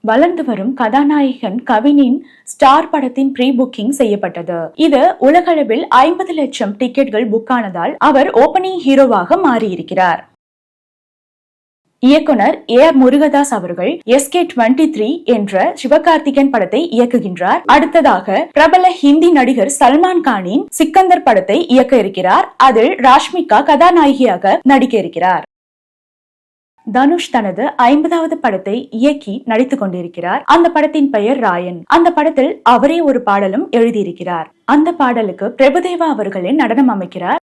வளர்ந்து வரும் கதாநாயகன் கவினின் ஸ்டார் படத்தின் ப்ரீ புக்கிங் செய்யப்பட்டது. இது உலகளவில் 50 லட்சம் டிக்கெட்கள் புக் ஆனதால் அவர் ஓபனிங் ஹீரோவாக மாறியிருக்கிறார். இயக்குனர் ஏ.ஆர். முருகதாஸ் அவர்கள் SK23 என்ற சிவகார்த்திகேயன் படத்தை இயக்குகின்றார். அடுத்ததாக பிரபல ஹிந்தி நடிகர் சல்மான் கானின் சிக்கந்தர் படத்தை இயக்க இருக்கிறார். அதில் ராஷ்மிகா கதாநாயகியாக நடிக்க இருக்கிறார். தனுஷ் தனது 50வது படத்தை இயக்கி நடித்துக் கொண்டிருக்கிறார். அந்த படத்தின் பெயர் ராயன். அந்த படத்தில் அவரே ஒரு பாடலும் எழுதியிருக்கிறார். அந்த பாடலுக்கு பிரபுதேவா அவர்களே நடனம் அமைக்கிறார்.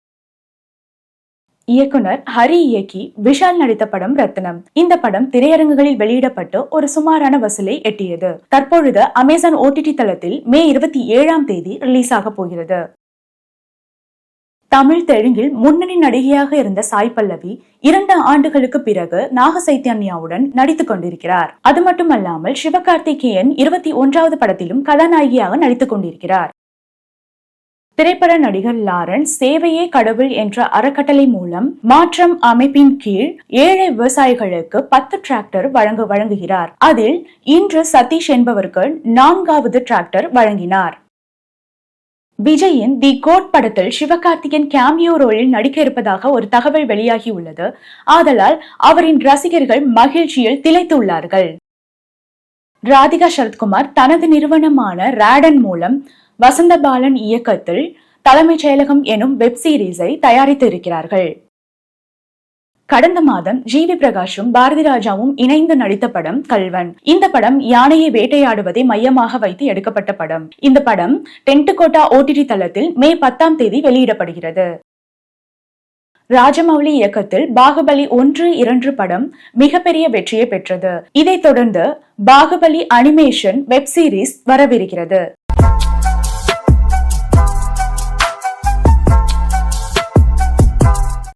இயக்குனர் ஹரி இயக்கி விஷால் நடித்த படம் ரத்னம். இந்த படம் திரையரங்குகளில் வெளியிடப்பட்டு ஒரு சுமாரான வசூலை எட்டியது. தற்பொழுது அமேசான் OTT தளத்தில் மே 27ஆம் தேதி ரிலீஸ் ஆக போகிறது. தமிழ் தெலுங்கில் முன்னணி நடிகையாக இருந்த சாய் பல்லவி 2 ஆண்டுகளுக்கு பிறகு நாக சைத்தன்யாவுடன் நடித்துக் கொண்டிருக்கிறார். அது மட்டுமல்லாமல் சிவகார்த்திகேயன் 21வது படத்திலும் கதாநாயகியாக நடித்துக் கொண்டிருக்கிறார். திரைப்பட நடிகர் லாரன்ஸ் சேவையே கடவுள் என்ற அறக்கட்டளை மூலம் மாற்றம் அமைப்பின் கீழ் ஏழை விவசாயிகளுக்கு 10 டிராக்டர் வழங்குகிறார். அதில் இன்று சதீஷ் என்பவருக்கு 4வது டிராக்டர் வழங்கினார். விஜயின் தி கோட் படத்தில் சிவகார்த்திகேயன் கேமியோ ரோலில் நடிக்க இருப்பதாக ஒரு தகவல் வெளியாகி உள்ளது. ஆதலால் அவரின் ரசிகர்கள் மகிழ்ச்சியில் திளைத்துள்ளார்கள். ராதிகா சரத்குமார் தனது நிறுவனமான ராடன் மூலம் வசந்தபாலன் இயக்கத்தில் தலைமைச் செயலகம் எனும் வெப் சீரிஸை தயாரித்து இருக்கிறார்கள். கடந்த மாதம் ஜிவி பிரகாஷும் பாரதி ராஜாவும் இணைந்து நடித்த படம் கல்வன். இந்த படம் யானையை வேட்டையாடுவதை மையமாக வைத்து எடுக்கப்பட்ட படம். இந்த படம் டென்ட்டுகோட்டா OTT தளத்தில் மே 10ஆம் தேதி வெளியிடப்படுகிறது. ராஜமௌலி இயக்கத்தில் பாகுபலி 1, 2 படம் மிகப்பெரிய வெற்றியை பெற்றது. இதைத் தொடர்ந்து பாகுபலி அனிமேஷன் வெப் சீரிஸ் வரவிருக்கிறது.